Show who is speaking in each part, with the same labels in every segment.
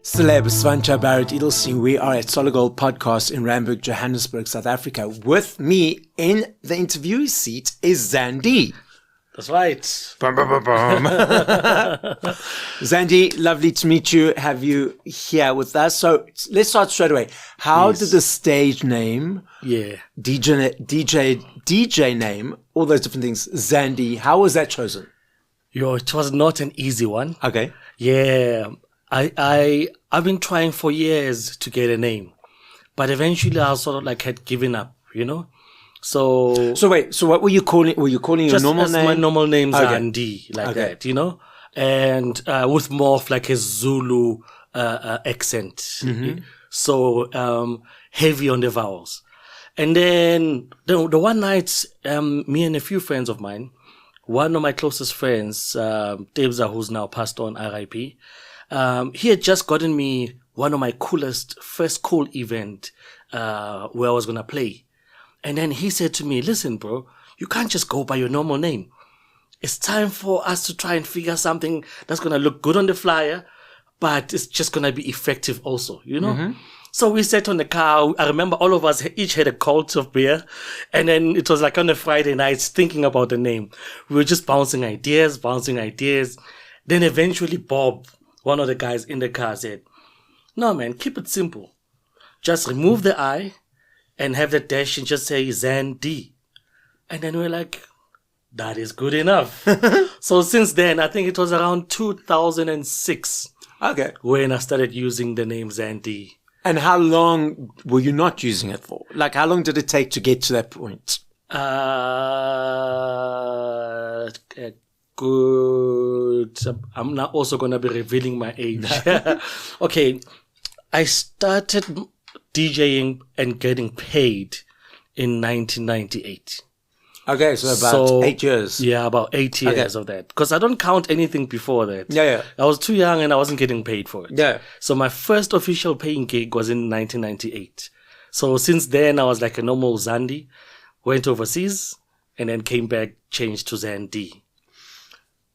Speaker 1: Celeb Savant, Barrett Edelstein. We are at Solid Gold Podcast in Randburg, Johannesburg, South Africa. With me in the interview seat is Zan-D.
Speaker 2: That's right.
Speaker 1: Bum, bum, bum, bum. Zan-D, lovely to meet you, have you here with us. So let's start straight away. How did the stage name, DJ name, all those different things, Zan-D, how was that chosen?
Speaker 2: It was not an easy one.
Speaker 1: Okay.
Speaker 2: Yeah. I've been trying for years to get a name, but eventually I sort of like had given up, you know? So
Speaker 1: wait, so what were you calling? Were you calling your normal name?
Speaker 2: My normal name, Zan-D, that, you know? And with more of like a Zulu accent. Mm-hmm. So heavy on the vowels. And then the one night, me and a few friends of mine, one of my closest friends, Tebza, who's now passed on, RIP, he had just gotten me one of my first cool event where I was going to play. And then he said to me, listen, bro, you can't just go by your normal name. It's time for us to try and figure something that's going to look good on the flyer, but it's just going to be effective also, you know? Mm-hmm. So we sat on the car. I remember all of us each had a quart of beer. And then it was like on a Friday night thinking about the name. We were just bouncing ideas. Then eventually Bob, one of the guys in the car, said, no, man, keep it simple. Just remove the I and have the dash and just say Zan-D. And then we're like, that is good enough. So since then, I think it was around 2006.
Speaker 1: Okay.
Speaker 2: When I started using the name Zan-D.
Speaker 1: And how long were you not using it for? Like, how long did it take to get to that point?
Speaker 2: Good. I'm now also going to be revealing my age. Okay. I started DJing and getting paid in 1998.
Speaker 1: Okay, so about 8 years.
Speaker 2: Yeah, about 8 years of that. Because I don't count anything before that.
Speaker 1: Yeah.
Speaker 2: I was too young and I wasn't getting paid for it.
Speaker 1: Yeah.
Speaker 2: So my first official paying gig was in 1998. So since then, I was like a normal Zan-D, went overseas, and then came back, changed to Zan-D.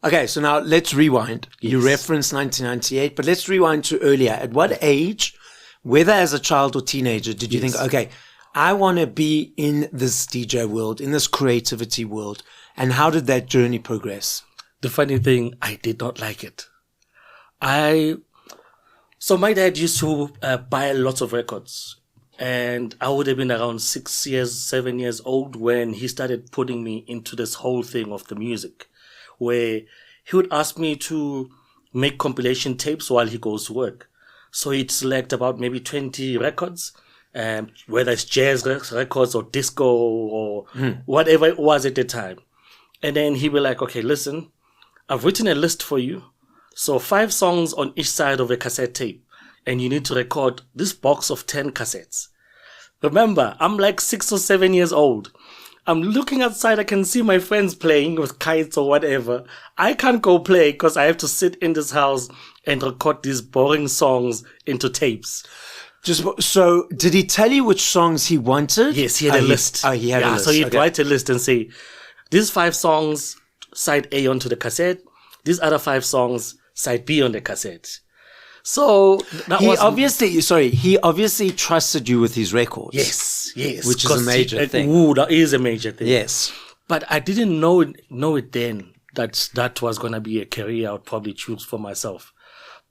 Speaker 1: Okay, so now let's rewind. Yes. You referenced 1998, but let's rewind to earlier. At what age, whether as a child or teenager, did you think, okay, I want to be in this DJ world, in this creativity world? And how did that journey progress?
Speaker 2: The funny thing, I did not like it. So my dad used to buy lots of records. And I would have been around 7 years old when he started putting me into this whole thing of the music, where he would ask me to make compilation tapes while he goes to work. So he'd select about maybe 20 records, whether it's jazz records or disco or whatever it was at the time. And then he'd be like, okay, listen, I've written a list for you. So 5 songs on each side of a cassette tape. And you need to record this box of 10 cassettes. Remember, I'm like 6 or 7 years old. I'm looking outside. I can see my friends playing with kites or whatever. I can't go play because I have to sit in this house and record these boring songs into tapes.
Speaker 1: So did he tell you which songs he wanted?
Speaker 2: Yes, he had a list.
Speaker 1: He had a list.
Speaker 2: So he'd write a list and say, these 5 songs, side A onto the cassette. These other 5 songs, side B on the cassette. So he obviously trusted you with his records. Yes.
Speaker 1: Which is a major thing.
Speaker 2: That is a major thing.
Speaker 1: Yes.
Speaker 2: But I didn't know it then that was going to be a career I would probably choose for myself.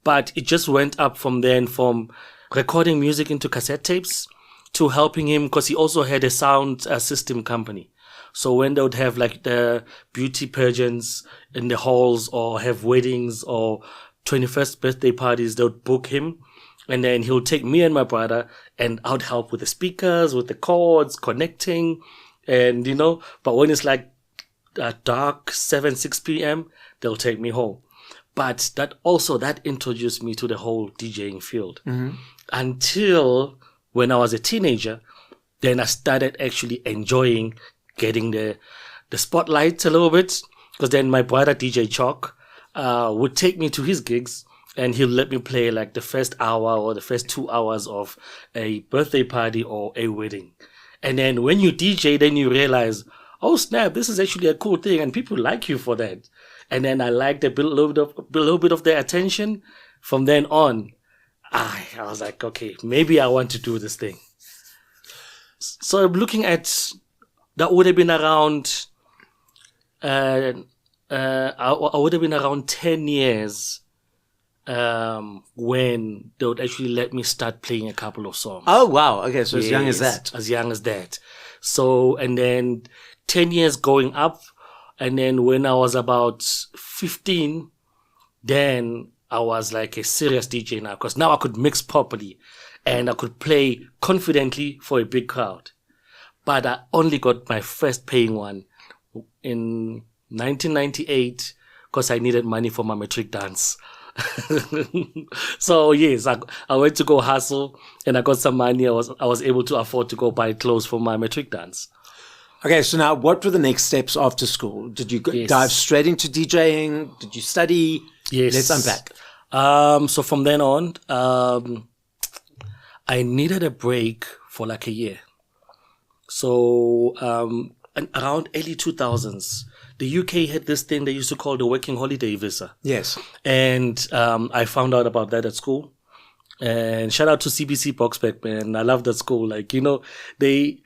Speaker 2: But it just went up from then, from recording music into cassette tapes to helping him, because he also had a sound system company. So when they would have like the beauty pageants in the halls or have weddings or 21st birthday parties, they would book him. And then he would take me and my brother and I would help with the speakers, with the cords, connecting. And, you know, but when it's like dark, 6 p.m., they'll take me home. But that introduced me to the whole DJing field. Mm-hmm. Until when I was a teenager, then I started actually enjoying getting the spotlight a little bit. Because then my brother, DJ Chalk, would take me to his gigs and he'll let me play like the first hour or the first 2 hours of a birthday party or a wedding. And then when you DJ, then you realize, oh snap, this is actually a cool thing and people like you for that. And then I liked a little bit of their attention. From then on, I was like, okay, maybe I want to do this thing. So I'm looking at, that would have been around, I would have been around 10 years when they would actually let me start playing a couple of songs.
Speaker 1: Oh, wow. Okay, so as young as that.
Speaker 2: As young as that. So, and then 10 years going up, and then when I was about 15, then I was like a serious DJ now, because now I could mix properly and I could play confidently for a big crowd. But I only got my first paying one in 1998 because I needed money for my matric dance. So yes, I went to go hustle and I got some money. I was able to afford to go buy clothes for my matric dance.
Speaker 1: Okay, so now what were the next steps after school? Did you dive straight into DJing? Did you study?
Speaker 2: Yes.
Speaker 1: Let's unpack.
Speaker 2: So from then on, I needed a break for like a year. So around early 2000s, the UK had this thing they used to call the working holiday visa.
Speaker 1: Yes.
Speaker 2: And I found out about that at school. And shout out to CBC Boxback, man. I love that school. Like, you know, they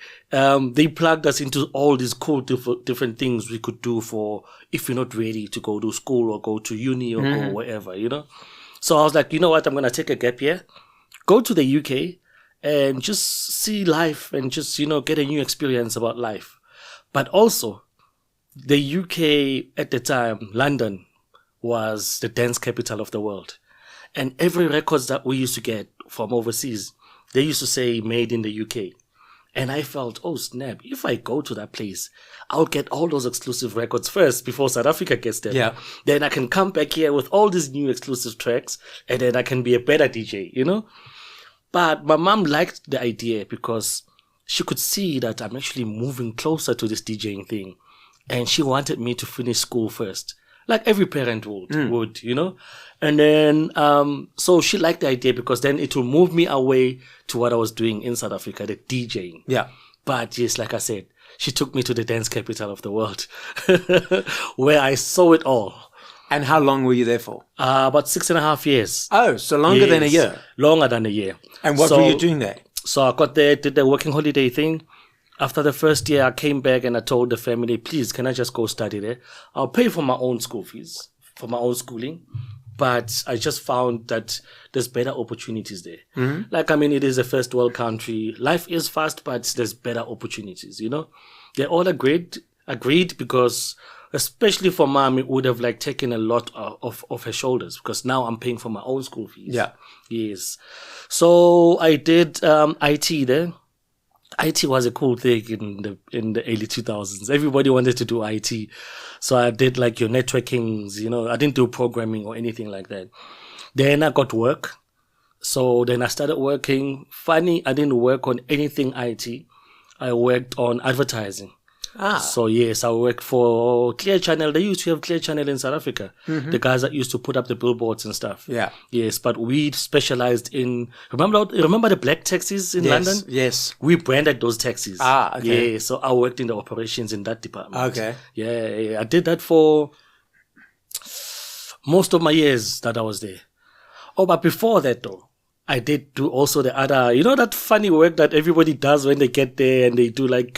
Speaker 2: plugged us into all these cool different things we could do for if you're not ready to go to school or go to uni or go wherever, you know. So I was like, you know what? I'm going to take a gap year, go to the UK and just see life and just, you know, get a new experience about life. But also, the UK at the time, London, was the dance capital of the world. And every records that we used to get from overseas, they used to say made in the UK. And I felt, oh snap, if I go to that place, I'll get all those exclusive records first before South Africa gets them.
Speaker 1: Yeah.
Speaker 2: Then I can come back here with all these new exclusive tracks and then I can be a better DJ, you know? But my mom liked the idea because she could see that I'm actually moving closer to this DJing thing. And she wanted me to finish school first. Like every parent would, you know? And then, so she liked the idea because then it will move me away to what I was doing in South Africa, the DJing.
Speaker 1: Yeah.
Speaker 2: But yes, like I said, she took me to the dance capital of the world where I saw it all.
Speaker 1: And how long were you there for?
Speaker 2: About 6.5 years.
Speaker 1: Oh, so longer than a year.
Speaker 2: Longer than a year.
Speaker 1: And what were you doing there?
Speaker 2: So I got there, did the working holiday thing. After the first year, I came back and I told the family, please, can I just go study there? I'll pay for my own school fees, for my own schooling. But I just found that there's better opportunities there. Mm-hmm. Like, I mean, it is a first world country. Life is fast, but there's better opportunities, you know? They all agreed because, especially for mom, it would have like taken a lot of her shoulders because now I'm paying for my own school fees.
Speaker 1: Yeah.
Speaker 2: Yes. So I did IT there. IT was a cool thing in the early 2000s. Everybody wanted to do IT. So I did like your networkings, you know, I didn't do programming or anything like that. Then I got work. So then I started working. Funny, I didn't work on anything IT. I worked on advertising. So yes, I worked for Clear Channel. They used to have Clear Channel in South Africa. Mm-hmm. The guys that used to put up the billboards and stuff. Yeah. Yes, but we specialized in, remember the black taxis in London?
Speaker 1: Yes.
Speaker 2: We branded those taxis.
Speaker 1: Okay.
Speaker 2: Yeah, so I worked in the operations in that department.
Speaker 1: Okay.
Speaker 2: Yeah, I did that for most of my years that I was there. Oh, but before that though, I did do also the other, you know, that funny work that everybody does when they get there and they do like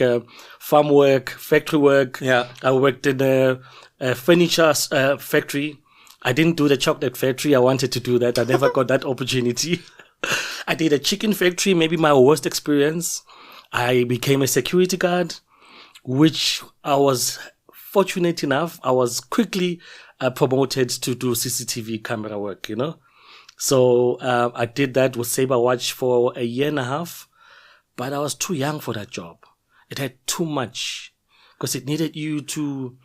Speaker 2: farm work, factory work. Yeah. I worked in a furniture factory. I didn't do the chocolate factory. I wanted to do that. I never got that opportunity. I did a chicken factory, maybe my worst experience. I became a security guard, which I was fortunate enough. I was quickly promoted to do CCTV camera work, you know. So I did that with Saber Watch for 1.5 years, but I was too young for that job. It had too much because it needed you to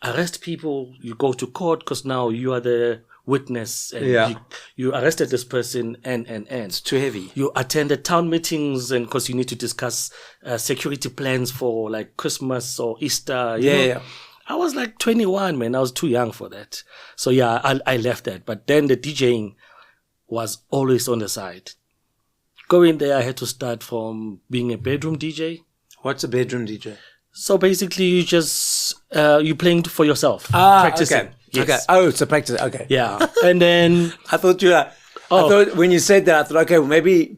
Speaker 2: arrest people. You go to court because now you are the witness and you arrested this person and.
Speaker 1: It's too heavy.
Speaker 2: You attended town meetings and because you need to discuss security plans for like Christmas or Easter. You know? I was like 21, man. I was too young for that. So yeah, I left that. But then the DJing was always on the side. Going there, I had to start from being a bedroom DJ.
Speaker 1: What's a bedroom DJ?
Speaker 2: So basically, you just, you're playing for yourself. Practicing.
Speaker 1: Okay.
Speaker 2: Yes.
Speaker 1: Okay. Oh, it's a practice. Okay.
Speaker 2: Yeah. And then
Speaker 1: I thought you were I thought when you said that, I thought, okay, well, maybe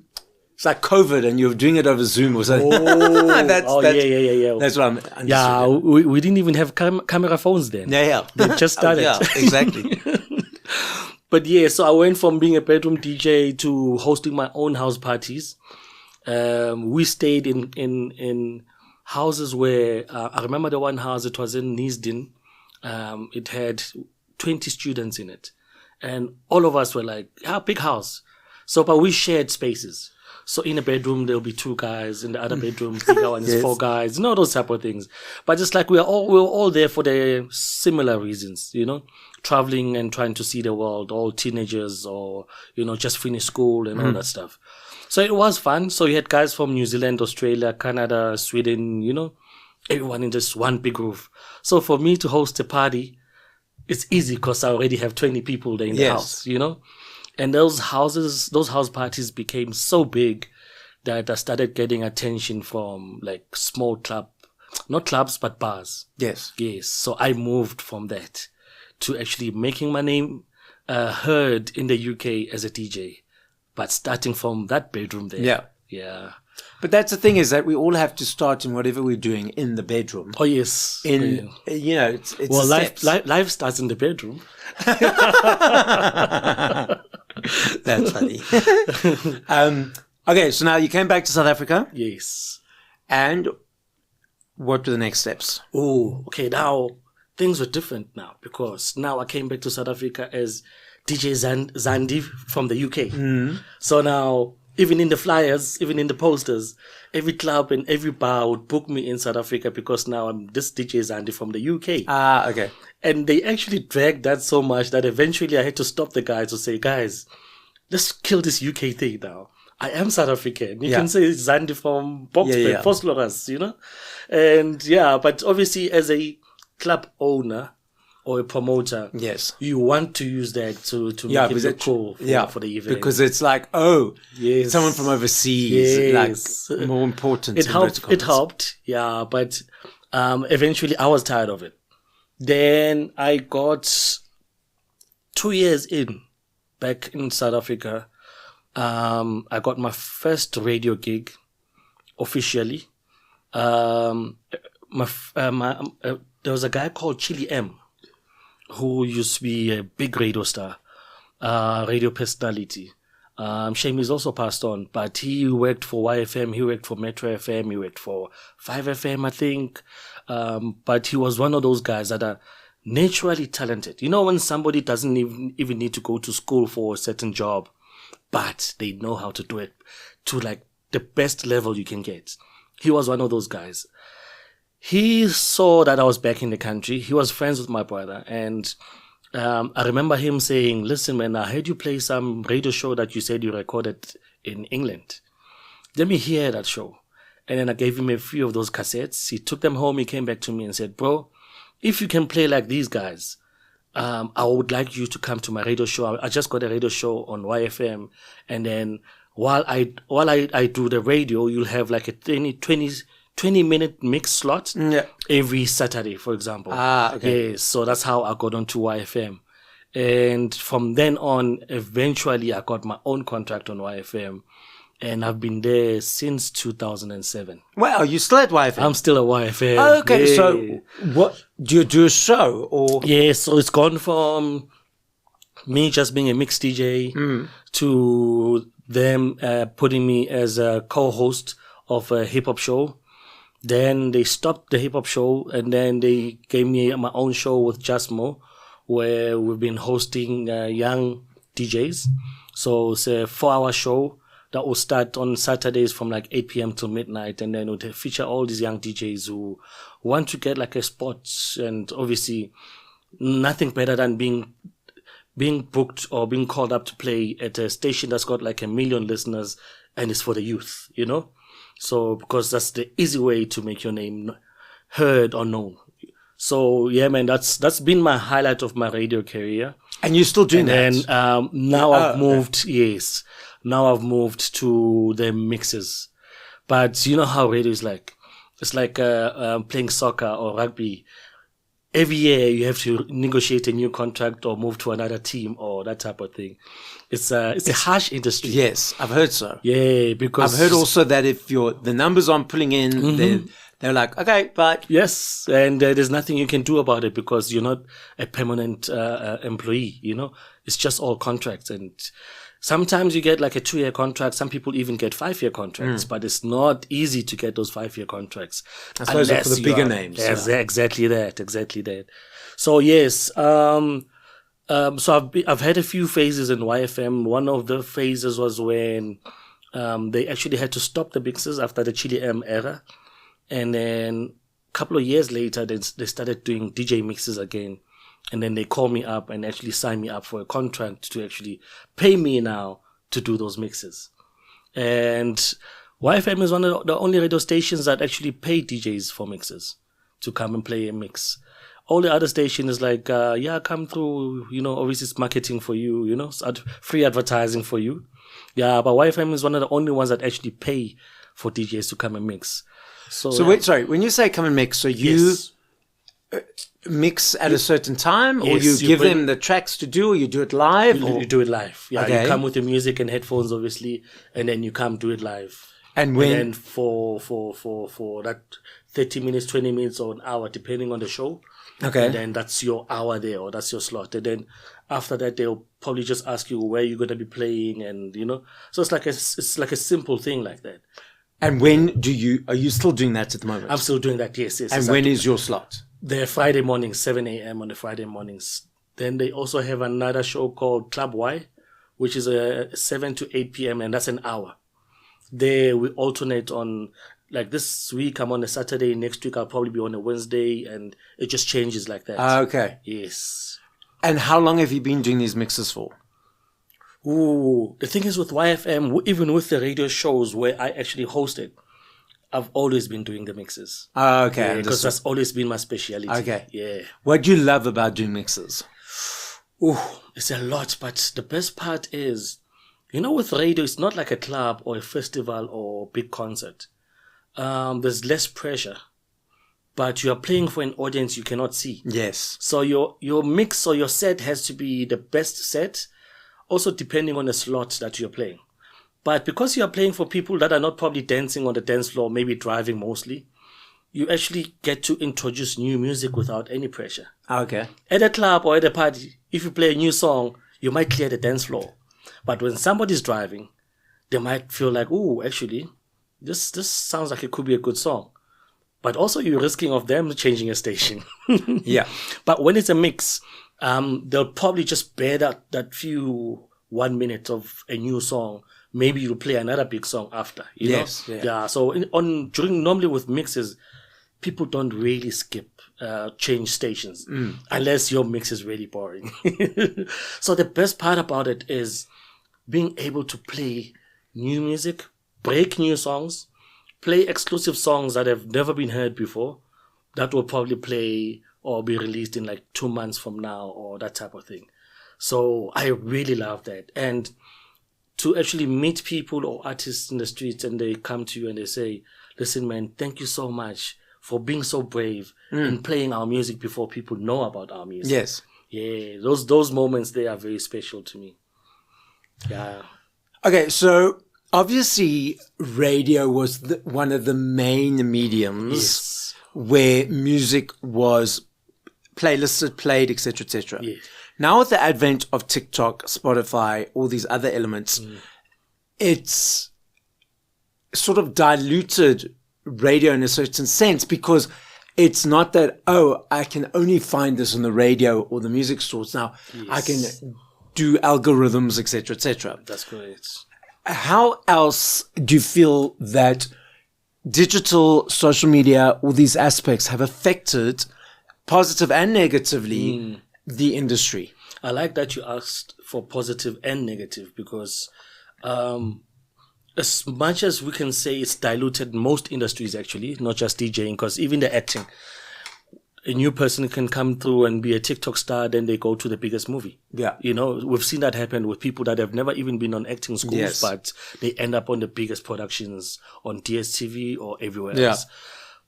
Speaker 1: it's like COVID and you're doing it over Zoom or something.
Speaker 2: Yeah.
Speaker 1: That's what I'm understood.
Speaker 2: Yeah, we didn't even have camera phones then.
Speaker 1: Yeah.
Speaker 2: They just started.
Speaker 1: Yeah, exactly.
Speaker 2: But yeah, so I went from being a bedroom DJ to hosting my own house parties. We stayed in houses where I remember the one house. It was in Neasden. It had 20 students in it, and all of us were like, big house. So, but we shared spaces. So in a bedroom there'll be 2 guys, in the other bedroom bigger one is 4 guys. Those type of things. But just like we were all there for the similar reasons, traveling and trying to see the world. All teenagers, or just finished school and all that stuff. So it was fun. So you had guys from New Zealand, Australia, Canada, Sweden, everyone in just one big roof. So for me to host a party, it's easy because I already have 20 people there in the house, And those house parties became so big that I started getting attention from like small not clubs, but bars.
Speaker 1: Yes.
Speaker 2: So I moved from that to actually making my name heard in the UK as a DJ. But starting from that bedroom there. Yeah.
Speaker 1: But that's the thing, is that we all have to start in whatever we're doing in the bedroom.
Speaker 2: Oh, yes.
Speaker 1: It's
Speaker 2: well, life starts in the bedroom.
Speaker 1: That's funny. Okay, so now you came back to South Africa.
Speaker 2: Yes.
Speaker 1: And what were the next steps?
Speaker 2: Oh, okay. Now things were different now, because now I came back to South Africa as DJ Zan-D from the UK. So now, even in the flyers, even in the posters, every club and every bar would book me in South Africa, because now I'm this DJ Zan-D from the UK.
Speaker 1: Okay.
Speaker 2: And they actually dragged that so much that eventually I had to stop the guys to say, guys, let's kill this UK thing now. I am South African. You can say Zan-D from Boksburg, Vosloorus, And but obviously as a club owner or a promoter, you want to use that to make it look cool for the event.
Speaker 1: Because it's like, someone from overseas, like more important.
Speaker 2: It helped, but eventually I was tired of it. Then I got 2 years back in South Africa. I got my first radio gig officially. There was a guy called Chili M, who used to be a big radio star, radio personality. Shame he's also passed on, but he worked for YFM, he worked for Metro FM, he worked for 5FM, I think. But he was one of those guys that are naturally talented. When somebody doesn't even need to go to school for a certain job, but they know how to do it to like the best level you can get. He was one of those guys. He saw that I was back in the country. He was friends with my brother. And I remember him saying, listen, man, I heard you play some radio show that you said you recorded in England. Let me hear that show. And then I gave him a few of those cassettes. He took them home. He came back to me and said, bro, if you can play like these guys, I would like you to come to my radio show. I just got a radio show on YFM. And then while I do the radio, you'll have like a 20-minute mix slot every Saturday, for example. Okay. Yeah, so that's how I got onto YFM. And from then on, eventually I got my own contract on YFM. And I've been there since 2007.
Speaker 1: Wow, you still at YFM?
Speaker 2: I'm still at YFM.
Speaker 1: Oh, okay, yeah. So what, do you do a show? Or
Speaker 2: yeah, so it's gone from me just being a mixed DJ to them putting me as a co-host of a hip-hop show. Then they stopped the hip-hop show, and then they gave me my own show with Jasmo, where we've been hosting young DJs. So it's a 4-hour show that will start on Saturdays from like 8 p.m. till midnight, and then it will feature all these young DJs who want to get like a spot. And obviously nothing better than being booked or being called up to play at a station that's got like 1 million listeners, and it's for the youth, So because that's the easy way to make your name heard or known. So yeah, man, that's been my highlight of my radio career.
Speaker 1: And you're still doing that?
Speaker 2: And now I've moved, yes. Now I've moved to the mixes. But you know how radio is like. It's like playing soccer or rugby. every year you have to negotiate a new contract or move to another team or that type of thing. It's a harsh industry.
Speaker 1: Yes, I've heard so.
Speaker 2: Yeah, because
Speaker 1: I've heard also that if the numbers aren't pulling in, they're like, okay, but
Speaker 2: yes, and there's nothing you can do about it because you're not a permanent employee. It's just all contracts, and sometimes you get like a 2-year contract. Some people even get 5-year contracts, but it's not easy to get those 5-year contracts.
Speaker 1: I suppose for the bigger names.
Speaker 2: Yes, exactly that. So yes, so I've had a few phases in YFM. One of the phases was when they actually had to stop the mixes after the Chili M era. And then a couple of years later, they started doing DJ mixes again. And then they called me up and actually signed me up for a contract to actually pay me now to do those mixes. And YFM is one of the only radio stations that actually pay DJs for mixes to come and play a mix. All the other stations is like, come through, obviously it's marketing for you, free advertising for you. Yeah, but YFM is one of the only ones that actually pay for DJs to come and mix. So
Speaker 1: wait, sorry, when you say come and mix, so you mix at a certain time, or you give them the tracks to do, or you do it live?
Speaker 2: You do it live. Yeah,
Speaker 1: okay.
Speaker 2: You come with the music and headphones, obviously, and then you come do it live.
Speaker 1: And when?
Speaker 2: And then for that 30 minutes, 20 minutes, or an hour, depending on the show.
Speaker 1: Okay.
Speaker 2: And then that's your hour there, or that's your slot. And then after that, they'll probably just ask you where you're going to be playing, and so it's like a simple thing like that.
Speaker 1: And when are you still doing that at the moment?
Speaker 2: I'm still doing that, yes.
Speaker 1: And when is your slot?
Speaker 2: They're Friday mornings, 7 a.m. on the Friday mornings. Then they also have another show called Club Y, which is a 7 to 8 p.m. and that's an hour. There we alternate on, like this week I'm on a Saturday, next week I'll probably be on a Wednesday, and it just changes like that.
Speaker 1: Okay.
Speaker 2: Yes.
Speaker 1: And how long have you been doing these mixes for?
Speaker 2: Ooh, the thing is with YFM, even with the radio shows where I actually hosted, I've always been doing the mixes.
Speaker 1: Okay.
Speaker 2: Because that's always been my specialty.
Speaker 1: Okay.
Speaker 2: Yeah.
Speaker 1: What do you love about doing mixes?
Speaker 2: Ooh, it's a lot, but the best part is, with radio, it's not like a club or a festival or big concert. There's less pressure, but you are playing for an audience you cannot see.
Speaker 1: Yes.
Speaker 2: So your mix or your set has to be the best set, also depending on the slot that you're playing. But because you are playing for people that are not probably dancing on the dance floor, maybe driving mostly, you actually get to introduce new music without any pressure.
Speaker 1: Okay.
Speaker 2: At a club or at a party, if you play a new song, you might clear the dance floor. But when somebody's driving, they might feel like, ooh, actually, this sounds like it could be a good song. But also you're risking of them changing a station.
Speaker 1: Yeah.
Speaker 2: But when it's a mix, they'll probably just bear that few 1 minute of a new song. Maybe you'll play another big song after.
Speaker 1: Yes.
Speaker 2: Know? Yeah. So normally with mixes, people don't really skip, change stations unless your mix is really boring. So the best part about it is being able to play new music, break new songs, play exclusive songs that have never been heard before, that will probably play or be released in like 2 months from now or that type of thing. So I really love that. And to actually meet people or artists in the streets and they come to you and they say, listen, man, thank you so much for being so brave and playing our music before people know about our music.
Speaker 1: Yes.
Speaker 2: Yeah, those moments, they are very special to me. Yeah.
Speaker 1: Okay, so obviously radio was one of the main mediums where music was playlisted, played, etc., etc.
Speaker 2: Yes.
Speaker 1: Now with the advent of TikTok, Spotify, all these other elements, it's sort of diluted radio in a certain sense, because it's not that, I can only find this on the radio or the music stores. Now I can do algorithms, etc., etc.
Speaker 2: That's correct.
Speaker 1: How else do you feel that digital, social media, all these aspects have affected, positive and negatively, the industry?
Speaker 2: I like that you asked for positive and negative, because as much as we can say it's diluted most industries, actually, not just DJing, because even the acting, a new person can come through and be a TikTok star, then they go to the biggest movie.
Speaker 1: Yeah.
Speaker 2: We've seen that happen with people that have never even been on acting schools, but they end up on the biggest productions on DSTV or everywhere else.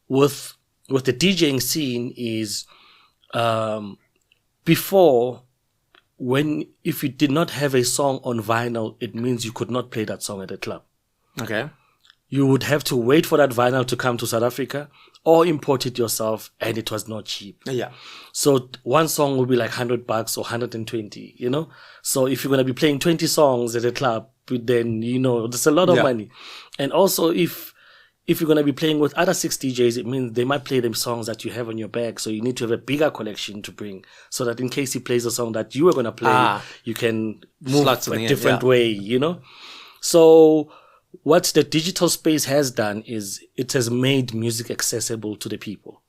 Speaker 2: With the DJing scene is, Before, if you did not have a song on vinyl, it means you could not play that song at a club.
Speaker 1: Okay.
Speaker 2: You would have to wait for that vinyl to come to South Africa or import it yourself, and it was not cheap.
Speaker 1: Yeah.
Speaker 2: So one song would be like $100 or 120, you know? So if you're going to be playing 20 songs at a club, then, you know, there's a lot of money. And also if you're going to be playing with other 6 DJs, it means they might play them songs that you have on your bag. So you need to have a bigger collection to bring so that in case he plays a song that you were going to play, you can move a different way, you know? So what the digital space has done is it has made music accessible to the people.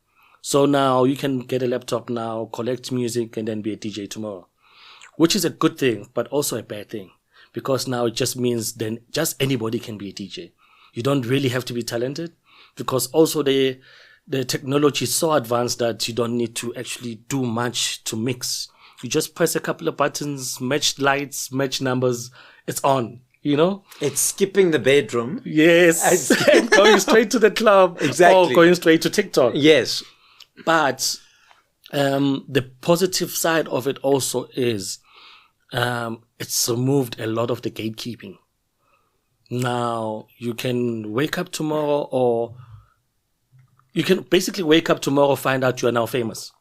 Speaker 2: So now you can get a laptop now, collect music, and then be a DJ tomorrow, which is a good thing, but also a bad thing, because now it just means then just anybody can be a DJ. You don't really have to be talented, because also the technology is so advanced that you don't need to actually do much to mix. You just press a couple of buttons, match lights, match numbers, it's on. You know,
Speaker 1: it's skipping the bedroom.
Speaker 2: Yes, and going straight to the club.
Speaker 1: Exactly,
Speaker 2: or going straight to TikTok.
Speaker 1: Yes,
Speaker 2: but the positive side of it also is it's removed a lot of the gatekeeping. Now you can wake up tomorrow, or you can basically wake up tomorrow, find out you are now famous,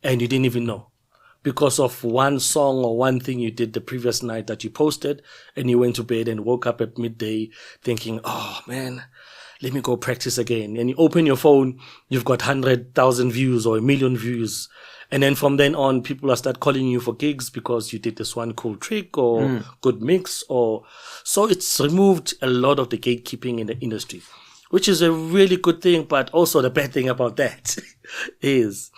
Speaker 2: and you didn't even know. Because of one song or one thing you did the previous night that you posted, and you went to bed and woke up at midday thinking, oh man, let me go practice again. And you open your phone, you've got 100,000 views or 1 million views. And then from then on, people will start calling you for gigs because you did this one cool trick or good mix. So it's removed a lot of the gatekeeping in the industry, which is a really good thing. But also the bad thing about that is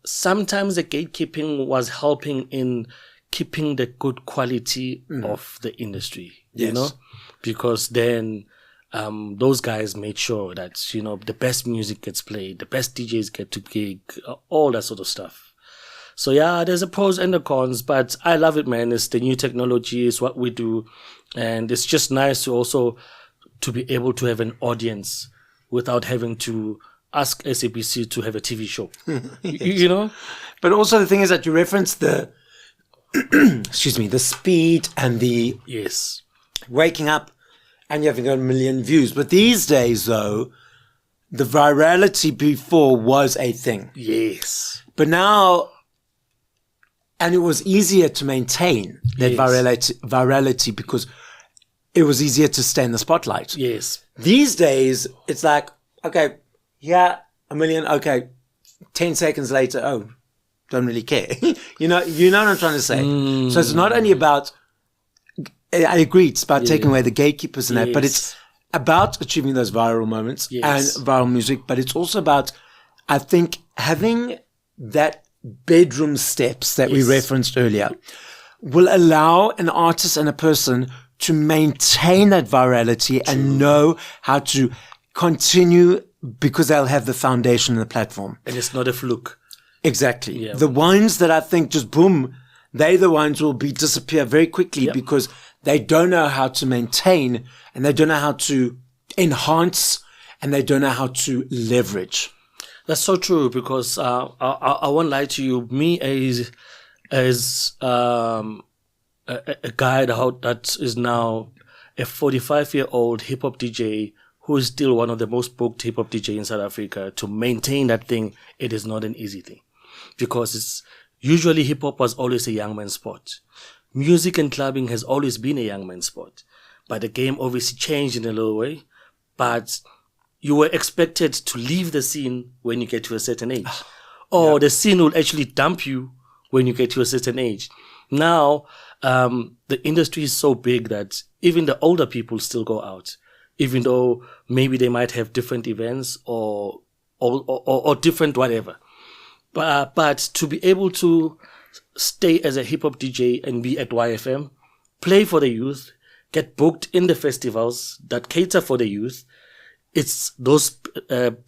Speaker 2: sometimes the gatekeeping was helping in keeping the good quality of the industry, you know, because then those guys made sure that, you know, the best music gets played, the best DJs get to gig, all that sort of stuff. So yeah, there's a pros and the cons, but I love it, man. It's the new technology, it's what we do. And it's just nice to also to be able to have an audience without having to ask SABC to have a TV show, you know?
Speaker 1: But also the thing is that you reference the, excuse me, the speed and the waking up and you haven't got 1 million views. But these days, though, the virality before was a thing.
Speaker 2: Yes.
Speaker 1: But now, and it was easier to maintain that virality because it was easier to stay in the spotlight.
Speaker 2: Yes.
Speaker 1: These days, it's like, okay, yeah, 1 million. Okay, 10 seconds later, oh, don't really care. you know what I'm trying to say. So it's not only about. I agree. It's about taking away the gatekeepers and that, but it's about achieving those viral moments and viral music. But it's also about, I think, having that bedroom steps that we referenced earlier will allow an artist and a person to maintain that virality and know how to continue because they'll have the foundation and the platform.
Speaker 2: And it's not a fluke.
Speaker 1: Exactly. Yeah. The ones that I think just boom, they're the ones who will disappear very quickly because they don't know how to maintain and they don't know how to enhance and they don't know how to leverage.
Speaker 2: That's so true because I won't lie to you. Me as a guy that is now a 45-year-old hip-hop DJ who is still one of the most booked hip-hop DJ in South Africa, to maintain that thing, it is not an easy thing. Because it's usually hip-hop was always a young man's sport. Music and clubbing has always been a young man's sport. But the game obviously changed in a little way. But you were expected to leave the scene when you get to a certain age. Or the scene will actually dump you when you get to a certain age. Now, the industry is so big that even the older people still go out. Even though maybe they might have different events or different whatever. But to be able to stay as a hip-hop DJ and be at YFM, play for the youth, get booked in the festivals that cater for the youth, it's those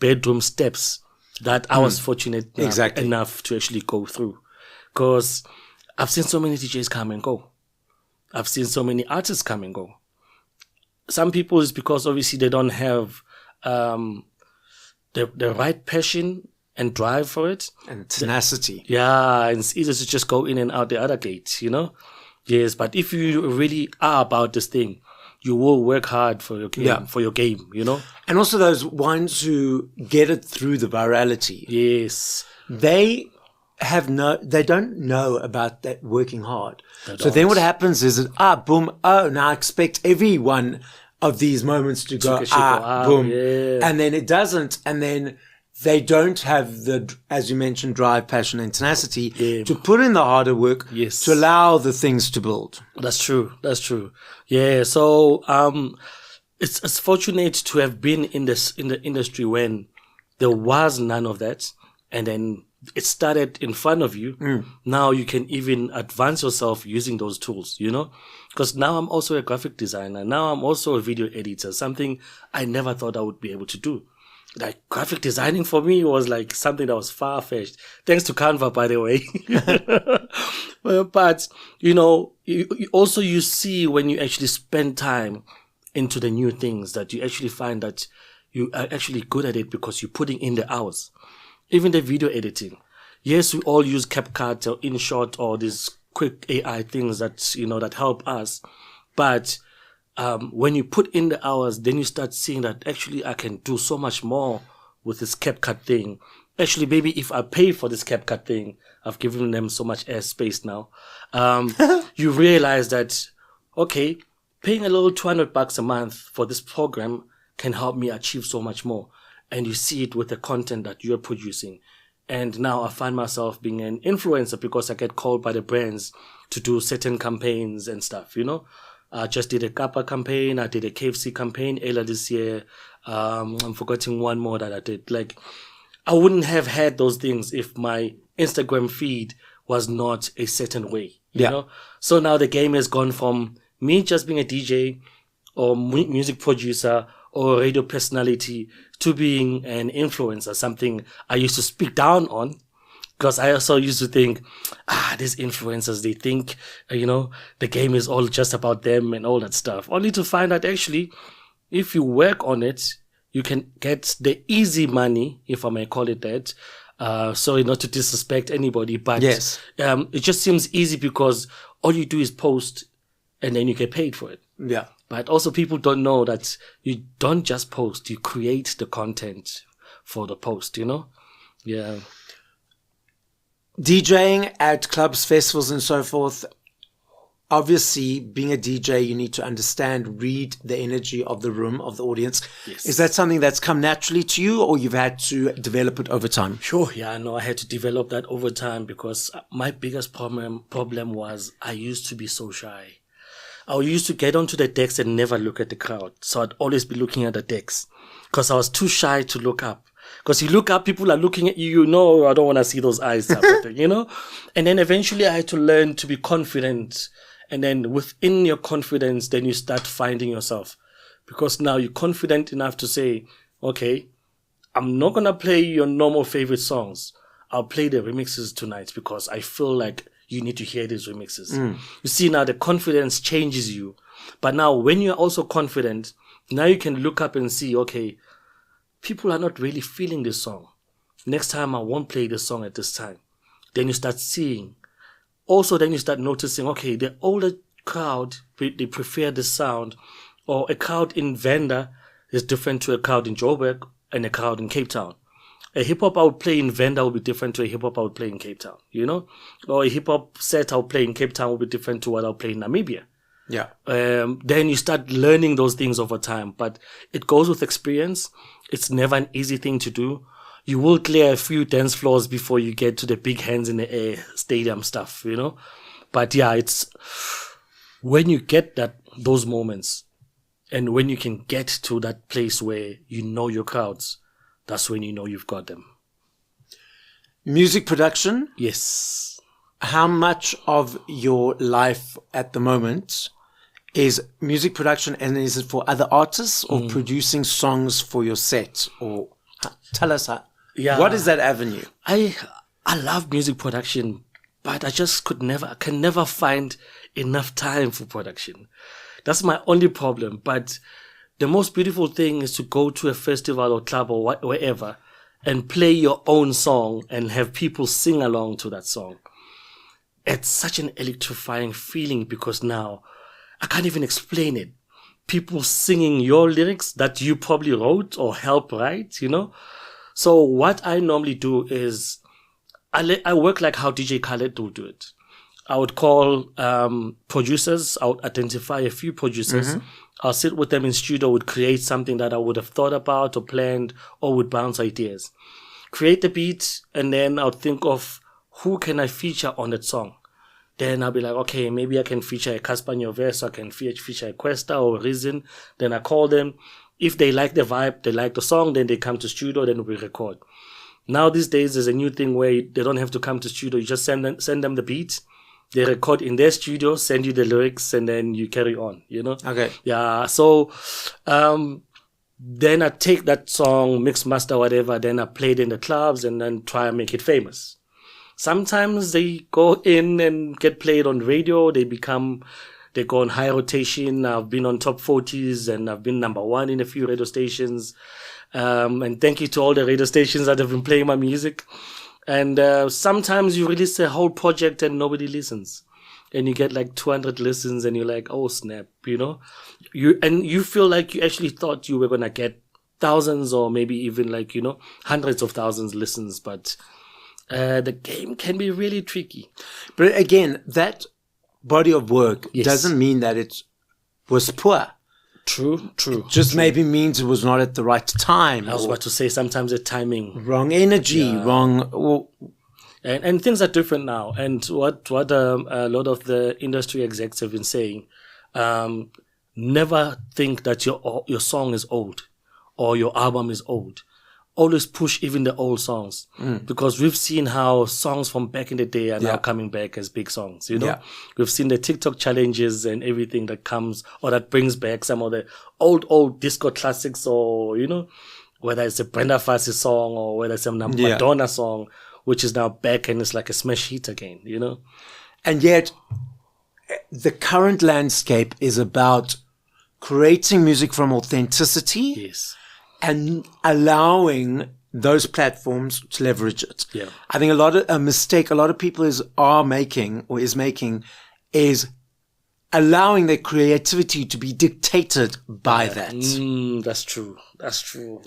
Speaker 2: bedroom steps that I was fortunate enough to actually go through. Because I've seen so many DJs come and go. I've seen so many artists come and go. Some people is because obviously they don't have the right passion and drive for it.
Speaker 1: And tenacity.
Speaker 2: Yeah, and it's easy to just go in and out the other gate, Yes, but if you really are about this thing, you will work hard for your game,
Speaker 1: And also those ones who get it through the virality.
Speaker 2: Yes.
Speaker 1: They don't know about that working hard. So then what happens is that, boom, now I expect every one of these moments to go, boom.
Speaker 2: Yeah.
Speaker 1: And then it doesn't. And then they don't have the, as you mentioned, drive, passion, and tenacity to put in the harder work to allow the things to build.
Speaker 2: That's true. Yeah. So, it's fortunate to have been in the industry when there was none of that. And then it started in front of you. Now you can even advance yourself using those tools, because now I'm also a graphic designer. Now I'm also a video editor, something I never thought I would be able to do. Like graphic designing for me was like something that was far-fetched. Thanks to Canva, by the way. But, you see when you actually spend time into the new things that you actually find that you are actually good at it because you're putting in the hours. Even the video editing. Yes, we all use CapCut or InShot or these quick AI things that, that help us. But when you put in the hours, then you start seeing that actually I can do so much more with this CapCut thing. Actually, maybe if I pay for this CapCut thing, I've given them so much airspace now. You realize that, okay, paying a little $200 a month for this program can help me achieve so much more. And you see it with the content that you're producing. And now I find myself being an influencer because I get called by the brands to do certain campaigns and stuff, I just did a Kappa campaign. I did a KFC campaign earlier this year. I'm forgetting one more that I did. Like, I wouldn't have had those things if my Instagram feed was not a certain way, you know? So now the game has gone from me just being a DJ or music producer or radio personality to being an influencer, something I used to speak down on. Because I also used to think, these influencers, they think, the game is all just about them and all that stuff. Only to find out actually, if you work on it, you can get the easy money, if I may call it that. Sorry not to disrespect anybody, but it just seems easy because all you do is post and then you get paid for it.
Speaker 1: Yeah.
Speaker 2: But also people don't know that you don't just post, you create the content for the post, Yeah.
Speaker 1: DJing at clubs, festivals, and so forth. Obviously, being a DJ, you need to read the energy of the room, of the audience.
Speaker 2: Yes.
Speaker 1: Is that something that's come naturally to you, or you've had to develop it over time?
Speaker 2: Sure, yeah, no, I had to develop that over time because my biggest problem was I used to be so shy. I used to get onto the decks and never look at the crowd. So I'd always be looking at the decks because I was too shy to look up. Because you look up, people are looking at you, I don't want to see those eyes, type of thing, And then eventually I had to learn to be confident. And then within your confidence, then you start finding yourself. Because now you're confident enough to say, okay, I'm not going to play your normal favorite songs. I'll play the remixes tonight because I feel like you need to hear these remixes. You see, now the confidence changes you. But now when you're also confident, now you can look up and see, okay, people are not really feeling this song. Next time I won't play this song at this time. Then you start seeing. Also, then you start noticing, okay, the older crowd, they prefer this sound. Or a crowd in Venda is different to a crowd in Joburg and a crowd in Cape Town. A hip-hop I would play in Venda will be different to a hip-hop I would play in Cape Town, Or a hip-hop set I'll play in Cape Town will be different to what I'll play in Namibia.
Speaker 1: Yeah.
Speaker 2: Then you start learning those things over time. But it goes with experience. It's never an easy thing to do. You will clear a few dance floors before you get to the big hands in the air stadium stuff, But yeah, it's when you get those moments and when you can get to that place where you know your crowds, that's when you know you've got them.
Speaker 1: Music production?
Speaker 2: Yes.
Speaker 1: How much of your life at the moment is music production, and is it for other artists or producing songs for your set? Or tell us what is that avenue?
Speaker 2: I love music production, but I just can never find enough time for production. That's my only problem. But the most beautiful thing is to go to a festival or club or wherever and play your own song and have people sing along to that song. It's such an electrifying feeling because now I can't even explain it. People singing your lyrics that you probably wrote or helped write, So what I normally do is I work like how DJ Khaled would do it. I would call producers. I would identify a few producers. I'll sit with them in studio, would create something that I would have thought about or planned or would bounce ideas. Create the beat, and then I'll think of who can I feature on that song. Then I'll be like, okay, maybe I can feature a Casper Nyovest, or I can feature a Questa or Reason. Then I call them. If they like the vibe, they like the song, then they come to studio, then we record. Now these days, there's a new thing where they don't have to come to studio. You just send them the beat. They record in their studio, send you the lyrics, and then you carry on,
Speaker 1: Okay.
Speaker 2: Yeah, so then I take that song, mix, master, whatever, then I play it in the clubs and then try and make it famous. Sometimes they go in and get played on radio. They go on high rotation. I've been on top 40s and I've been number one in a few radio stations. And thank you to all the radio stations that have been playing my music. And sometimes you release a whole project and nobody listens. And you get like 200 listens and you're like, oh, snap, You feel like you actually thought you were going to get thousands or maybe even like, hundreds of thousands listens. But the game can be really tricky.
Speaker 1: But again, that body of work doesn't mean that it was poor.
Speaker 2: True.
Speaker 1: It just maybe means it was not at the right time.
Speaker 2: I was about to say sometimes the timing.
Speaker 1: Wrong energy, wrong...
Speaker 2: And things are different now. And what a lot of the industry execs have been saying, never think that your song is old or your album is old. Always push even the old songs because we've seen how songs from back in the day are now coming back as big songs, Yeah. We've seen the TikTok challenges and everything that comes or that brings back some of the old disco classics or, whether it's a Brenda Fassie song or whether it's a Madonna song, which is now back and it's like a smash hit again,
Speaker 1: And yet the current landscape is about creating music from authenticity.
Speaker 2: Yes.
Speaker 1: And allowing those platforms to leverage it.
Speaker 2: Yeah.
Speaker 1: I think a mistake a lot of people is making is allowing their creativity to be dictated by that.
Speaker 2: That's true.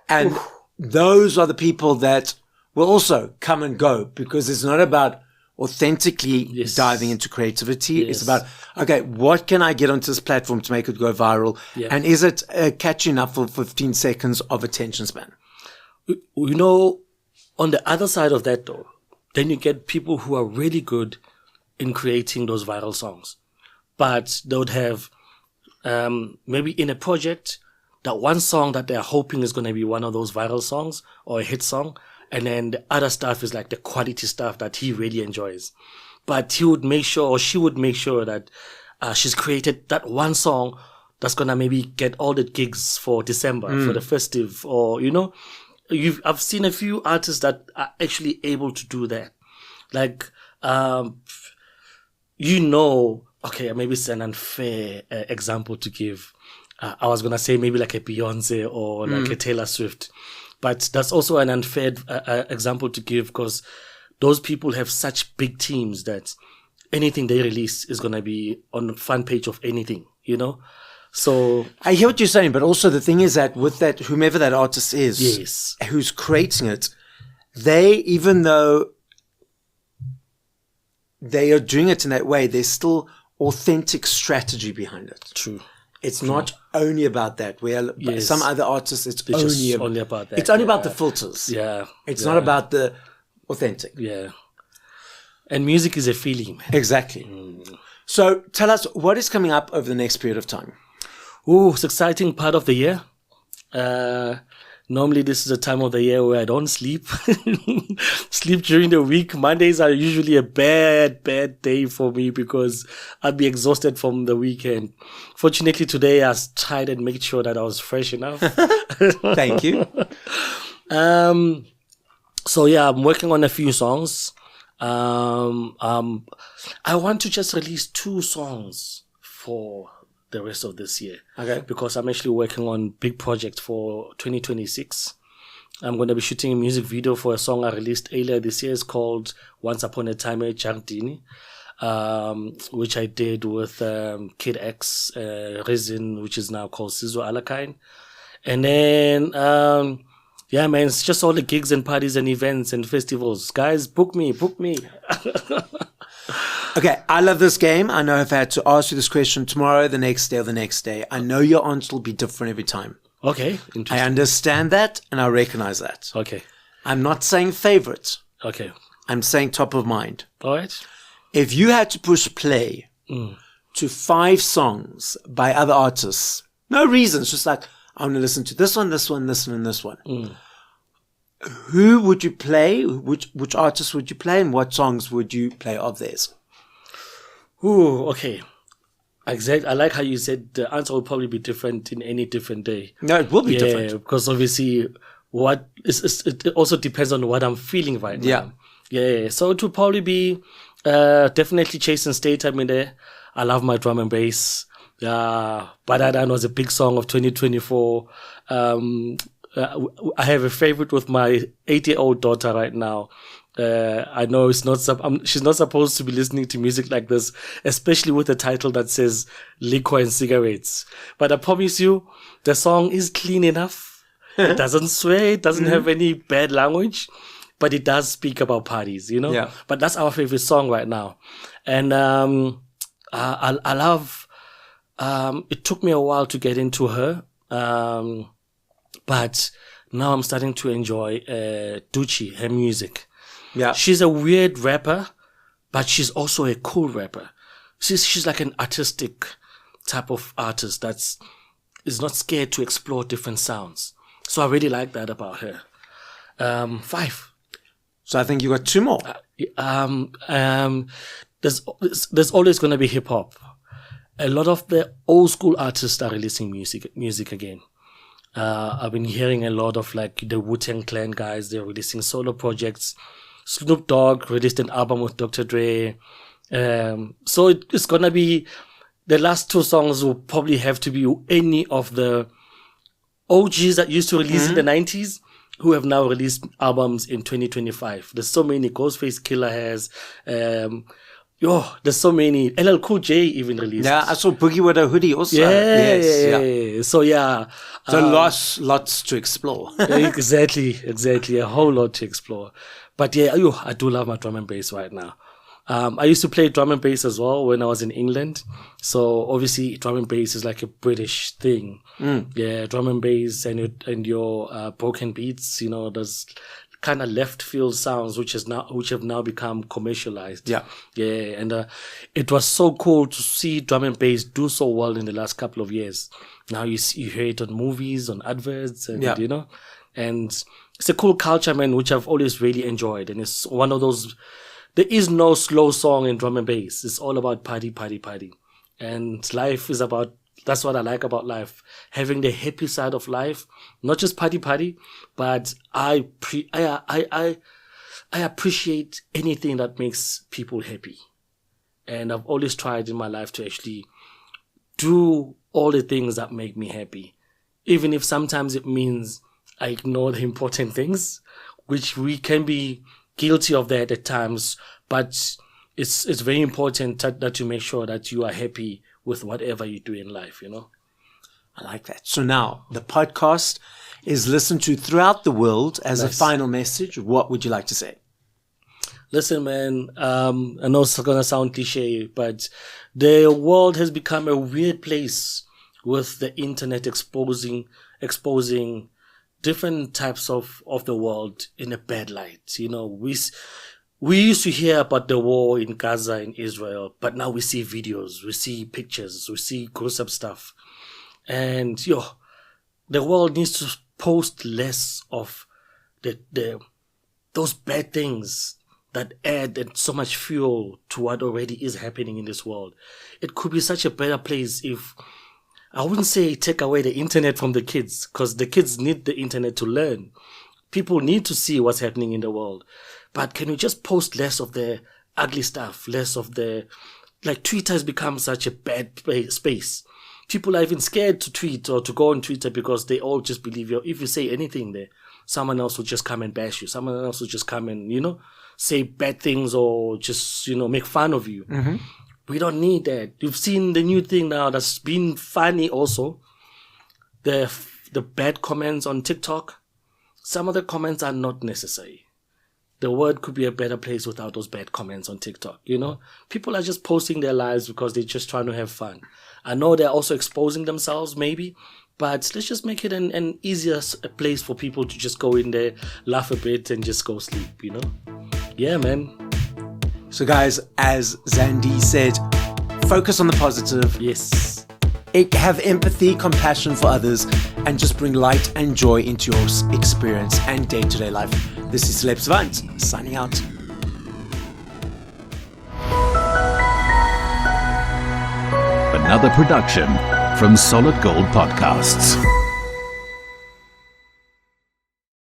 Speaker 1: And those are the people that will also come and go because it's not about authentically diving into creativity.
Speaker 2: Yes.
Speaker 1: It's about, okay, what can I get onto this platform to make it go viral?
Speaker 2: Yeah.
Speaker 1: And is it catchy enough for 15 seconds of attention span?
Speaker 2: On the other side of that though, then you get people who are really good in creating those viral songs, but they would have, maybe in a project, that one song that they're hoping is going to be one of those viral songs or a hit song. And then the other stuff is like the quality stuff that he really enjoys. But he would make sure, or she would make sure that she's created that one song that's going to maybe get all the gigs for December, for the festive, or, I've seen a few artists that are actually able to do that. Like, okay, maybe it's an unfair example to give. I was going to say maybe like a Beyonce or like a Taylor Swift. But that's also an unfair example to give because those people have such big teams that anything they release is going to be on the front page of anything, So
Speaker 1: I hear what you're saying, but also the thing is that with that, whomever that artist is, who's creating it, even though they are doing it in that way, there's still authentic strategy behind it.
Speaker 2: True.
Speaker 1: It's not only about that. Where some other artists, it's only
Speaker 2: about that.
Speaker 1: It's only about the filters.
Speaker 2: Yeah.
Speaker 1: It's not about the authentic.
Speaker 2: Yeah. And music is a feeling, man.
Speaker 1: Exactly. So tell us, what is coming up over the next period of time?
Speaker 2: It's exciting part of the year. Normally this is a time of the year where I don't sleep. Sleep during the week. Mondays are usually a bad day for me because I'd be exhausted from the weekend. Fortunately today I tried and made sure that I was fresh enough.
Speaker 1: Thank you.
Speaker 2: So yeah, I'm working on a few songs. I want to just release 2 songs for the rest of this year.
Speaker 1: Okay.
Speaker 2: Because I'm actually working on big project for 2026. I'm going to be shooting a music video for a song I released earlier this year. It's called Once Upon a Time at Zan-D, which I did with Kid X, Resin, which is now called Sizo Alakain. And then, yeah, man, it's just all the gigs and parties and events and festivals. Guys, book me.
Speaker 1: Okay, I love this game. I know if I had to ask you this question tomorrow, the next day, or the next day, I know your answer will be different every time.
Speaker 2: Okay,
Speaker 1: I understand that and I recognize that.
Speaker 2: Okay.
Speaker 1: I'm not saying favorite.
Speaker 2: Okay.
Speaker 1: I'm saying top of mind.
Speaker 2: All right.
Speaker 1: If you had to push play to 5 songs by other artists, no reasons, just like, I want to listen to this one, this one, this one, and this one. Who would you play? Which artists would you play? And what songs would you play of theirs?
Speaker 2: Ooh, okay. Exactly. I like how you said the answer will probably be different in any different day.
Speaker 1: No, it will be different.
Speaker 2: Because obviously it also depends on what I'm feeling right now. Yeah. So it will probably be definitely Chase and State. I'm in there. I love my drum and bass. Badadan was a big song of 2024. I have a favorite with my 8-year-old daughter right now. I know she's not supposed to be listening to music like this, especially with a title that says liquor and cigarettes. But I promise you, the song is clean enough. It doesn't swear. It doesn't have any bad language, but it does speak about parties, you know?
Speaker 1: Yeah.
Speaker 2: But that's our favorite song right now. And I love, it took me a while to get into her. But now I'm starting to enjoy Duchi, her music.
Speaker 1: Yeah.
Speaker 2: She's a weird rapper, but she's also a cool rapper. She's like an artistic type of artist is not scared to explore different sounds. So I really like that about her. 5.
Speaker 1: So I think you got 2 more.
Speaker 2: There's always going to be hip hop. A lot of the old school artists are releasing music again. I've been hearing a lot of like the Wu-Tang Clan guys. They're releasing solo projects. Snoop Dogg released an album with Dr. Dre. So it's gonna be, the last 2 songs will probably have to be any of the OGs that used to release in the 90s who have now released albums in 2025. There's so many. Ghostface Killer has, there's so many. LL Cool J even released.
Speaker 1: Yeah, I saw Boogie with a Hoodie also.
Speaker 2: Yeah. So yeah.
Speaker 1: So lots to explore.
Speaker 2: Exactly. A whole lot to explore. But yeah, I do love my drum and bass right now. I used to play drum and bass as well when I was in England. So obviously drum and bass is like a British thing. Yeah, drum and bass and your broken beats, you know, there's kind of left field sounds which have now become commercialized. Yeah. And it was so cool to see drum and bass do so well in the last couple of years. Now you hear it on movies, on adverts, and you know, and it's a cool culture, man, which I've always really enjoyed. And it's one of those, there is no slow song in drum and bass. It's all about party. And life is about, that's what I like about life. Having the happy side of life, not just party, but I appreciate anything that makes people happy. And I've always tried in my life to actually do all the things that make me happy. Even if sometimes it means I ignore the important things, which we can be guilty of that at times, but it's very important that you make sure that you are happy with whatever you do in life, you know?
Speaker 1: I like that. So now the podcast is listened to throughout the world. As a final message, what would you like to say?
Speaker 2: Listen, man, I know it's going to sound cliche, but the world has become a weird place with the internet exposing different types of the world in a bad light. You know, we used to hear about the war in Gaza and Israel, but now we see videos, we see pictures, we see gruesome stuff. And the world needs to post less of those bad things that add so much fuel to what already is happening in this world. It could be such a better place if, I wouldn't say take away the internet from the kids, because the kids need the internet to learn. People need to see what's happening in the world. But can we just post less of the ugly stuff, less of Twitter has become such a bad space. People are even scared to tweet or to go on Twitter because they all just believe if you say anything there, someone else will just come and bash you. Someone else will just come and, say bad things or just, make fun of you.
Speaker 1: Mm-hmm.
Speaker 2: We don't need that. You've seen the new thing now that's been funny also. The bad comments on TikTok. Some of the comments are not necessary. The world could be a better place without those bad comments on TikTok, People are just posting their lives because they're just trying to have fun. I know they're also exposing themselves maybe, but let's just make it an easier place for people to just go in there, laugh a bit and just go sleep, Yeah, man.
Speaker 1: So guys, as Zan-D said, focus on the positive.
Speaker 2: Yes.
Speaker 1: Have empathy, compassion for others, and just bring light and joy into your experience and day-to-day life. This is Celeb Savant, signing out.
Speaker 3: Another production from Solid Gold Podcasts.